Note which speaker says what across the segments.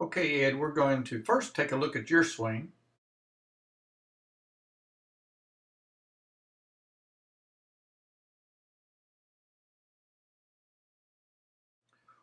Speaker 1: Okay, Ed, we're going to first take a look at your swing.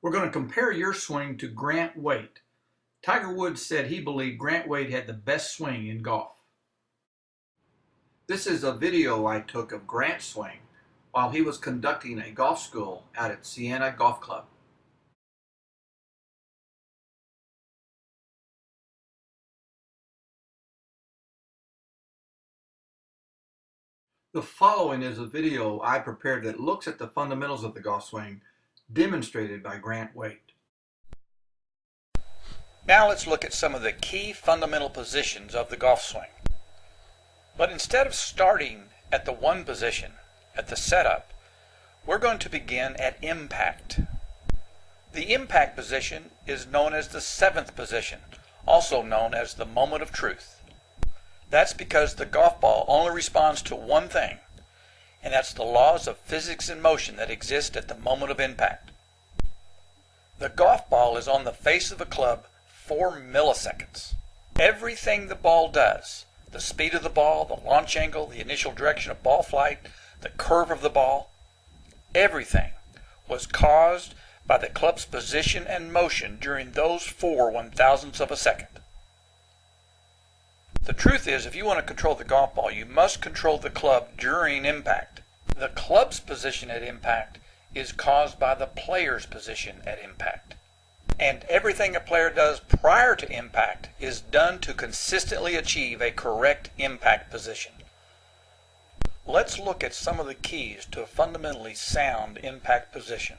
Speaker 1: We're going to compare your swing to Grant Waite. Tiger Woods said he believed Grant Waite had the best swing in golf. This is a video I took of Grant's swing while he was conducting a golf school out at Siena Golf Club. The following is a video I prepared that looks at the fundamentals of the golf swing demonstrated by Grant Waite.
Speaker 2: Now let's look at some of the key fundamental positions of the golf swing. But instead of starting at the one position, at the setup, we're going to begin at impact. The impact position is known as the seventh position, also known as the moment of truth. That's because the golf ball only responds to one thing, and that's the laws of physics and motion that exist at the moment of impact. The golf ball is on the face of the club 4 milliseconds. Everything the ball does, the speed of the ball, the launch angle, the initial direction of ball flight, the curve of the ball, everything was caused by the club's position and motion during those 4 one-thousandths of a second. The truth is, if you want to control the golf ball, you must control the club during impact. The club's position at impact is caused by the player's position at impact. And everything a player does prior to impact is done to consistently achieve a correct impact position. Let's look at some of the keys to a fundamentally sound impact position.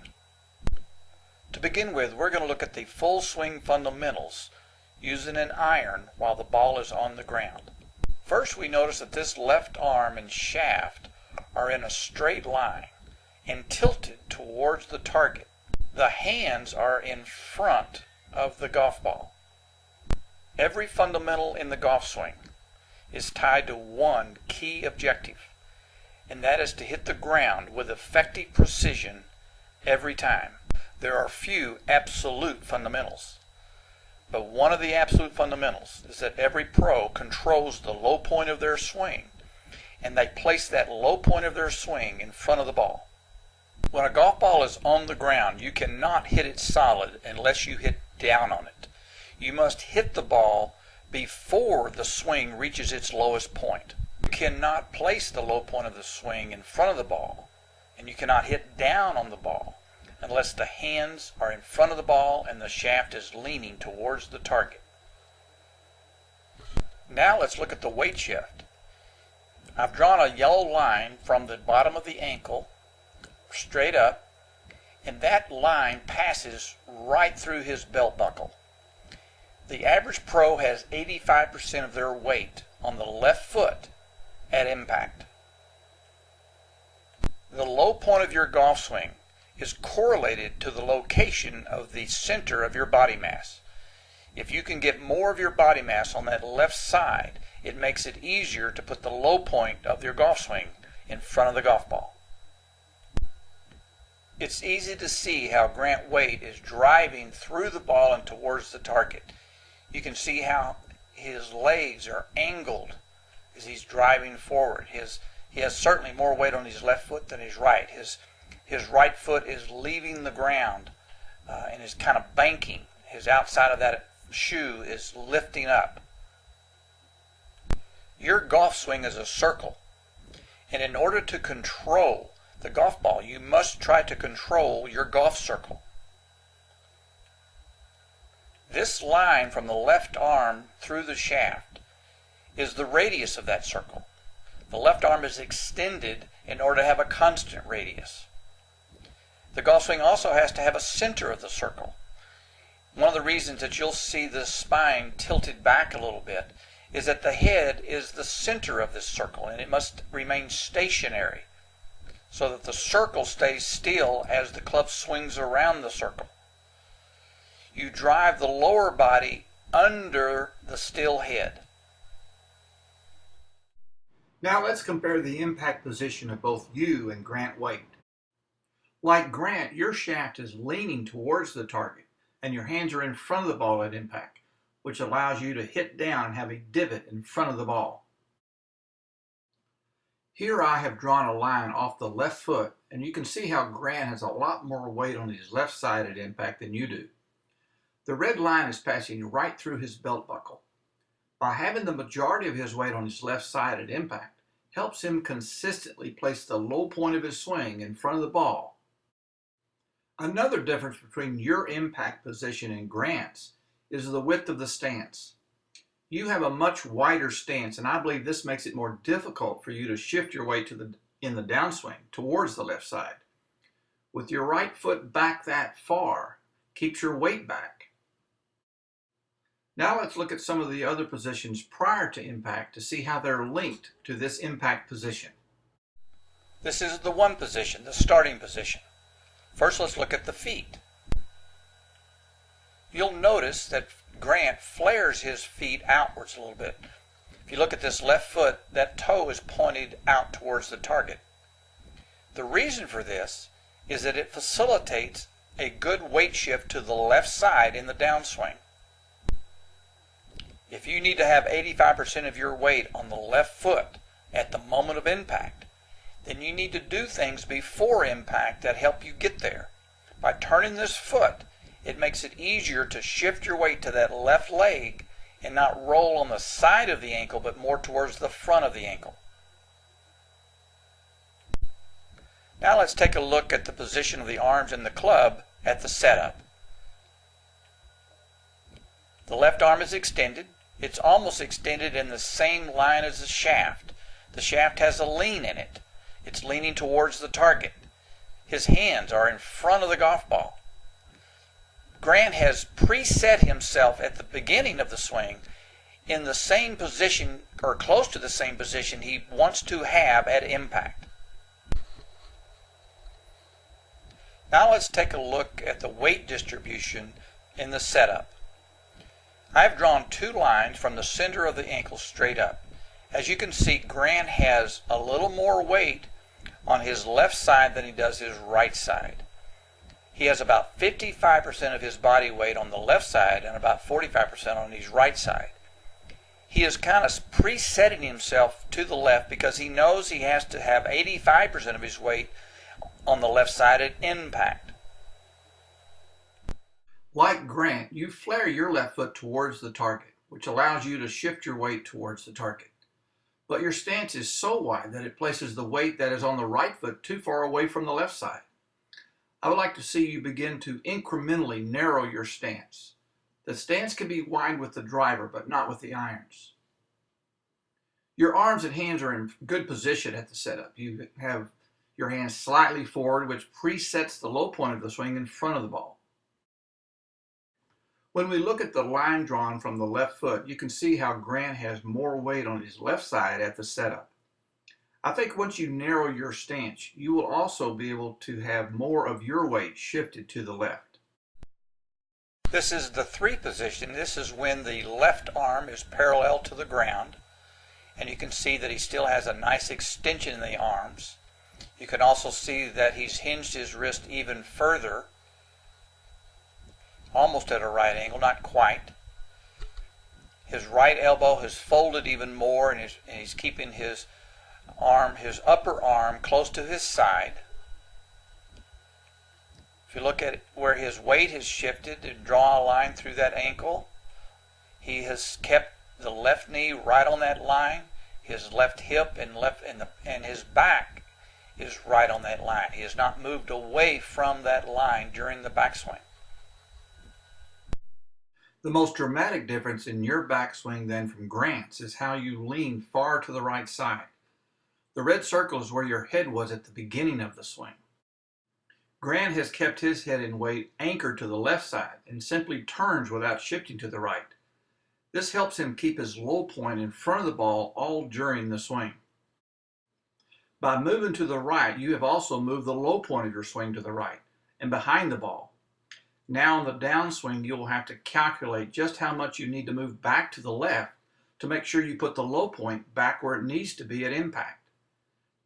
Speaker 2: To begin with, we're going to look at the full swing fundamentals using an iron while the ball is on the ground. First, we notice that this left arm and shaft are in a straight line and tilted towards the target. The hands are in front of the golf ball. Every fundamental in the golf swing is tied to one key objective, and that is to hit the ground with effective precision every time. There are few absolute fundamentals, but one of the absolute fundamentals is that every pro controls the low point of their swing, and they place that low point of their swing in front of the ball. When a golf ball is on the ground, you cannot hit it solid unless you hit down on it. You must hit the ball before the swing reaches its lowest point. You cannot place the low point of the swing in front of the ball, and you cannot hit down on the ball unless the hands are in front of the ball and the shaft is leaning towards the target. Now let's look at the weight shift. I've drawn a yellow line from the bottom of the ankle straight up, and that line passes right through his belt buckle. The average pro has 85% of their weight on the left foot at impact. The low point of your golf swing is correlated to the location of the center of your body mass. If you can get more of your body mass on that left side, it makes it easier to put the low point of your golf swing in front of the golf ball. It's easy to see how Grant Waite is driving through the ball and towards the target. You can see how his legs are angled as he's driving forward. He has certainly more weight on his left foot than his right. His right foot is leaving the ground and is kind of banking. His outside of that shoe is lifting up. Your golf swing is a circle, and in order to control the golf ball, you must try to control your golf circle. This line from the left arm through the shaft is the radius of that circle. The left arm is extended in order to have a constant radius. The golf swing also has to have a center of the circle. One of the reasons that you'll see the spine tilted back a little bit is that the head is the center of this circle, and it must remain stationary so that the circle stays still as the club swings around the circle. You drive the lower body under the still head.
Speaker 1: Now let's compare the impact position of both you and Grant Waite. Like Grant, your shaft is leaning towards the target, and your hands are in front of the ball at impact, which allows you to hit down and have a divot in front of the ball. Here I have drawn a line off the left foot, and you can see how Grant has a lot more weight on his left side at impact than you do. The red line is passing right through his belt buckle. By having the majority of his weight on his left side at impact, helps him consistently place the low point of his swing in front of the ball. Another difference between your impact position and Grant's is the width of the stance. You have a much wider stance, and I believe this makes it more difficult for you to shift your weight in the downswing towards the left side. With your right foot back that far, keeps your weight back. Now let's look at some of the other positions prior to impact to see how they're linked to this impact position.
Speaker 2: This is the one position, the starting position. First, let's look at the feet. You'll notice that Grant flares his feet outwards a little bit. If you look at this left foot, that toe is pointed out towards the target. The reason for this is that it facilitates a good weight shift to the left side in the downswing. If you need to have 85% of your weight on the left foot at the moment of impact, then you need to do things before impact that help you get there. By turning this foot, it makes it easier to shift your weight to that left leg and not roll on the side of the ankle, but more towards the front of the ankle. Now let's take a look at the position of the arms in the club at the setup. The left arm is extended. It's almost extended in the same line as the shaft. The shaft has a lean in it. It's leaning towards the target. His hands are in front of the golf ball. Grant has preset himself at the beginning of the swing in the same position, or close to the same position he wants to have at impact. Now let's take a look at the weight distribution in the setup. I've drawn two lines from the center of the ankle straight up. As you can see, Grant has a little more weight on his left side than he does his right side. He has about 55% of his body weight on the left side and about 45% on his right side. He is kind of presetting himself to the left because he knows he has to have 85% of his weight on the left side at impact.
Speaker 1: Like Grant, you flare your left foot towards the target, which allows you to shift your weight towards the target. But your stance is so wide that it places the weight that is on the right foot too far away from the left side. I would like to see you begin to incrementally narrow your stance. The stance can be wide with the driver, but not with the irons. Your arms and hands are in good position at the setup. You have your hands slightly forward, which presets the low point of the swing in front of the ball. When we look at the line drawn from the left foot, you can see how Grant has more weight on his left side at the setup. I think once you narrow your stance, you will also be able to have more of your weight shifted to the left.
Speaker 2: This is the 3 position. This is when the left arm is parallel to the ground. And you can see that he still has a nice extension in the arms. You can also see that he's hinged his wrist even further, almost at a right angle, not quite. His right elbow has folded even more, and he's keeping his upper arm close to his side. If you look at where his weight has shifted and draw a line through that ankle, he has kept the left knee right on that line. His left hip and his back is right on that line. He has not moved away from that line during the backswing.
Speaker 1: The most dramatic difference in your backswing than from Grant's is how you lean far to the right side. The red circle is where your head was at the beginning of the swing. Grant has kept his head and weight anchored to the left side and simply turns without shifting to the right. This helps him keep his low point in front of the ball all during the swing. By moving to the right, you have also moved the low point of your swing to the right and behind the ball. Now on the downswing, you will have to calculate just how much you need to move back to the left to make sure you put the low point back where it needs to be at impact.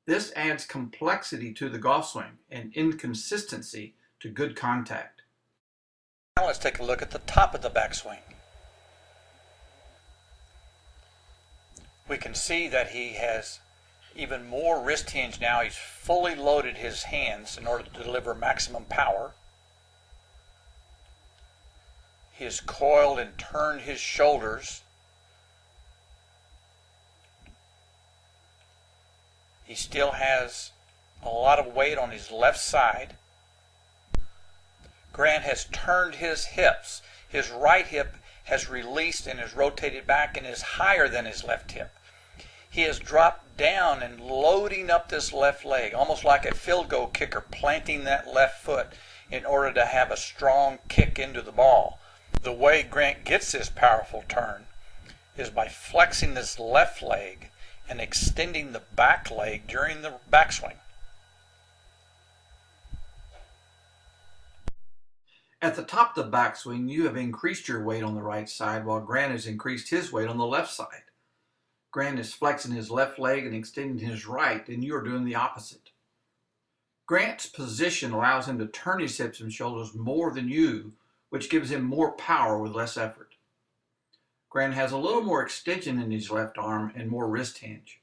Speaker 1: This adds complexity to the golf swing and inconsistency to good contact.
Speaker 2: Now let's take a look at the top of the backswing. We can see that he has even more wrist hinge now. He's fully loaded his hands in order to deliver maximum power. He has coiled and turned his shoulders. He still has a lot of weight on his left side. Grant has turned his hips. His right hip has released and is rotated back and is higher than his left hip. He has dropped down and loading up this left leg, almost like a field goal kicker planting that left foot in order to have a strong kick into the ball. The way Grant gets this powerful turn is by flexing this left leg and extending the back leg during the backswing.
Speaker 1: At the top of the backswing, you have increased your weight on the right side while Grant has increased his weight on the left side. Grant is flexing his left leg and extending his right, and you are doing the opposite. Grant's position allows him to turn his hips and shoulders more than you, which gives him more power with less effort. Grant has a little more extension in his left arm and more wrist hinge.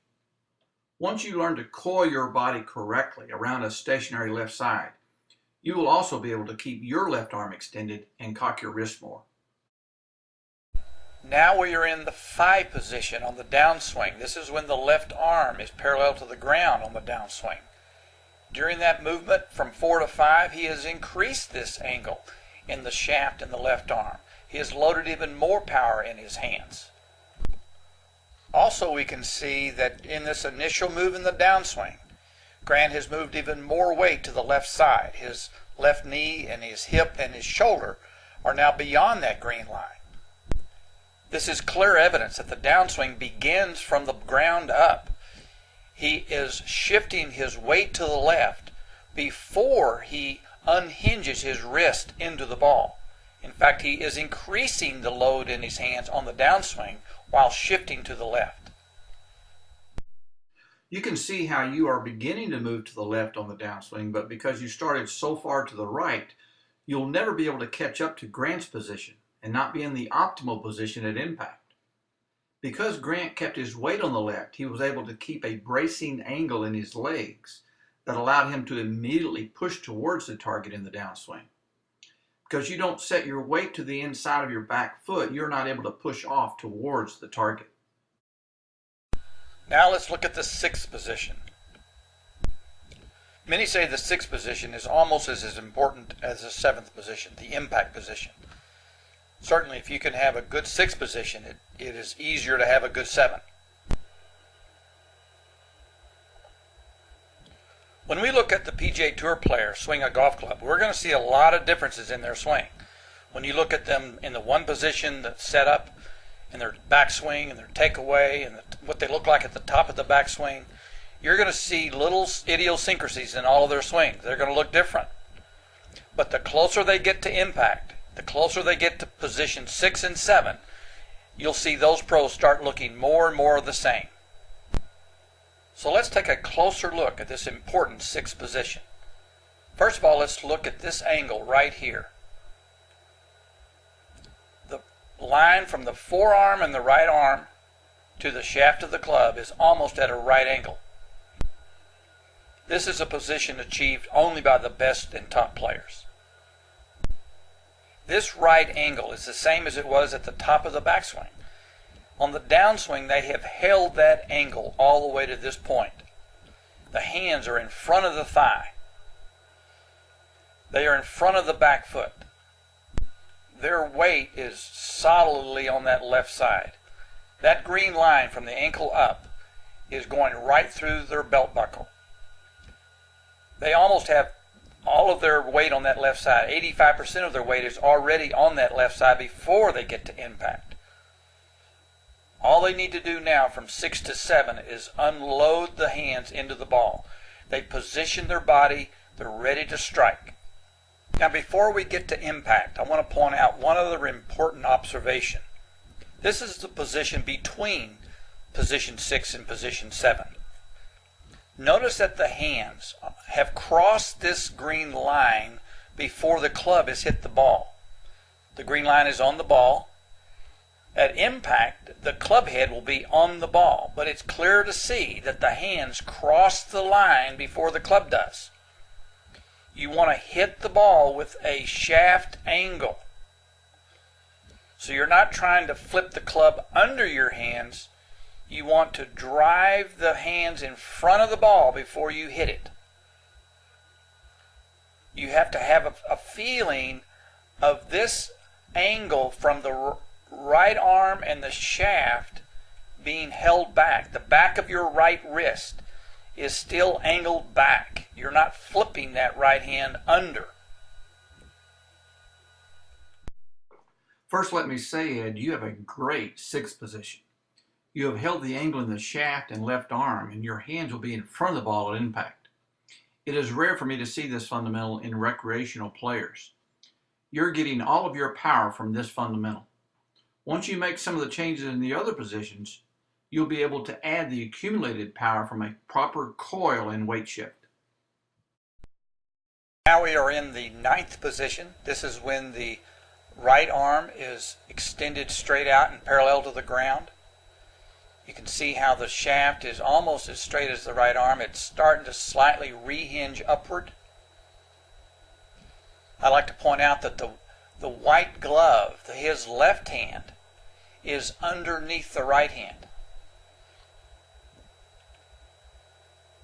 Speaker 1: Once you learn to coil your body correctly around a stationary left side, you will also be able to keep your left arm extended and cock your wrist more.
Speaker 2: Now we are in the 5 position on the downswing. This is when the left arm is parallel to the ground on the downswing. During that movement from 4 to 5, he has increased this angle in the shaft in the left arm. He has loaded even more power in his hands. Also, we can see that in this initial move in the downswing, Grant has moved even more weight to the left side. His left knee and his hip and his shoulder are now beyond that green line. This is clear evidence that the downswing begins from the ground up. He is shifting his weight to the left before he unhinges his wrist into the ball. In fact, he is increasing the load in his hands on the downswing while shifting to the left.
Speaker 1: You can see how you are beginning to move to the left on the downswing, but because you started so far to the right, you'll never be able to catch up to Grant's position and not be in the optimal position at impact. Because Grant kept his weight on the left, he was able to keep a bracing angle in his legs that allowed him to immediately push towards the target in the downswing. Because you don't set your weight to the inside of your back foot, you're not able to push off towards the target.
Speaker 2: Now let's look at the 6th position. Many say the 6th position is almost as important as the 7th position, the impact position. Certainly, if you can have a good 6th position, it is easier to have a good 7. When we look at the PGA Tour player swing a golf club, we're going to see a lot of differences in their swing. When you look at them in the one position, the setup, and their backswing, and their takeaway, and what they look like at the top of the backswing, you're going to see little idiosyncrasies in all of their swings. They're going to look different. But the closer they get to impact, the closer they get to position 6 and 7, you'll see those pros start looking more and more the same. So let's take a closer look at this important 6th position. First of all, let's look at this angle right here. The line from the forearm and the right arm to the shaft of the club is almost at a right angle. This is a position achieved only by the best and top players. This right angle is the same as it was at the top of the backswing. On the downswing, they have held that angle all the way to this point. The hands are in front of the thigh. They are in front of the back foot. Their weight is solidly on that left side. That green line from the ankle up is going right through their belt buckle. They almost have all of their weight on that left side. 85% of their weight is already on that left side before they get to impact. All they need to do now from 6 to 7 is unload the hands into the ball. They position their body, they're ready to strike. Now before we get to impact, I want to point out one other important observation. This is the position between position 6 and position 7. Notice that the hands have crossed this green line before the club has hit the ball. The green line is on the ball. At impact, the club head will be on the ball, but it's clear to see that the hands cross the line before the club does. You want to hit the ball with a shaft angle. So you're not trying to flip the club under your hands. You want to drive the hands in front of the ball before you hit it. You have to have a feeling of this angle from the right arm and the shaft being held back. The back of your right wrist is still angled back. You're not flipping that right hand under.
Speaker 1: First, let me say, Ed, you have a great sixth position. You have held the angle in the shaft and left arm, and your hands will be in front of the ball at impact. It is rare for me to see this fundamental in recreational players. You're getting all of your power from this fundamental. Once you make some of the changes in the other positions, you'll be able to add the accumulated power from a proper coil and weight shift.
Speaker 2: Now we are in the ninth position. This is when the right arm is extended straight out and parallel to the ground. You can see how the shaft is almost as straight as the right arm. It's starting to slightly rehinge upward. I like to point out that the white glove, his left hand, is underneath the right hand.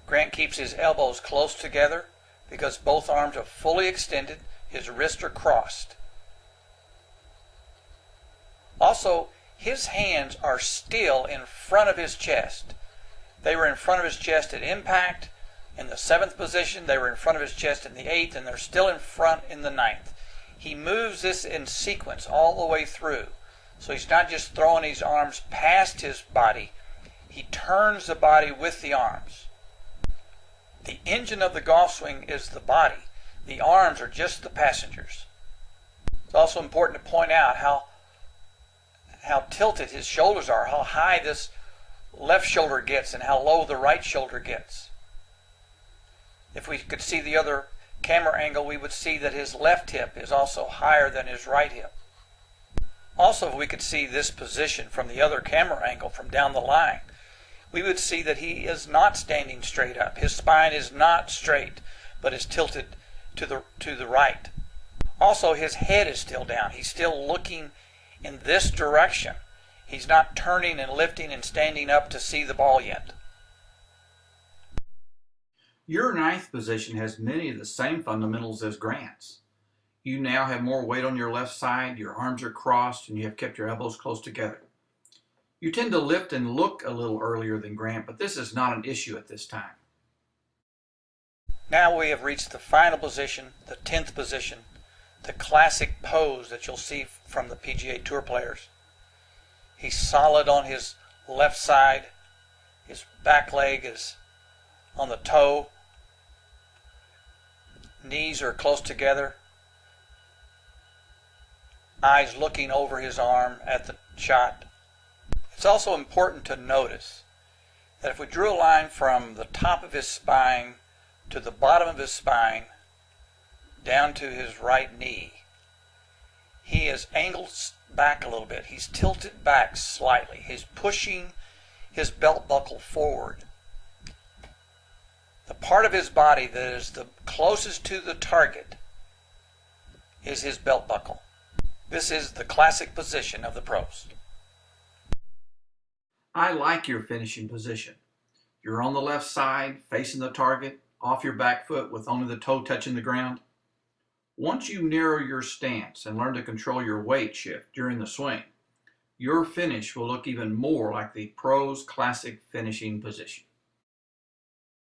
Speaker 2: Grant keeps his elbows close together because both arms are fully extended. His wrists are crossed. Also, his hands are still in front of his chest. They were in front of his chest at impact in the seventh position. They were in front of his chest in the eighth, and they're still in front in the ninth. He moves this in sequence all the way through. So he's not just throwing his arms past his body. He turns the body with the arms. The engine of the golf swing is the body. The arms are just the passengers. It's also important to point out how tilted his shoulders are, how high this left shoulder gets and how low the right shoulder gets. If we could see the other camera angle, we would see that his left hip is also higher than his right hip. Also, if we could see this position from the other camera angle from down the line, we would see that he is not standing straight up. His spine is not straight, but is tilted to the right. Also, his head is still down. He's still looking in this direction. He's not turning and lifting and standing up to see the ball yet.
Speaker 1: Your ninth position has many of the same fundamentals as Grant's. You now have more weight on your left side, your arms are crossed, and you have kept your elbows close together. You tend to lift and look a little earlier than Grant, but this is not an issue at this time.
Speaker 2: Now we have reached the final position, the 10th position, the classic pose that you'll see from the PGA Tour players. He's solid on his left side. His back leg is on the toe. Knees are close together. Eyes looking over his arm at the shot. It's also important to notice that if we drew a line from the top of his spine to the bottom of his spine down to his right knee, he is angled back a little bit. He's tilted back slightly. He's pushing his belt buckle forward. The part of his body that is the closest to the target is his belt buckle. This is the classic position of the pros.
Speaker 1: I like your finishing position. You're on the left side, facing the target, off your back foot with only the toe touching the ground. Once you narrow your stance and learn to control your weight shift during the swing, your finish will look even more like the pros' classic finishing position.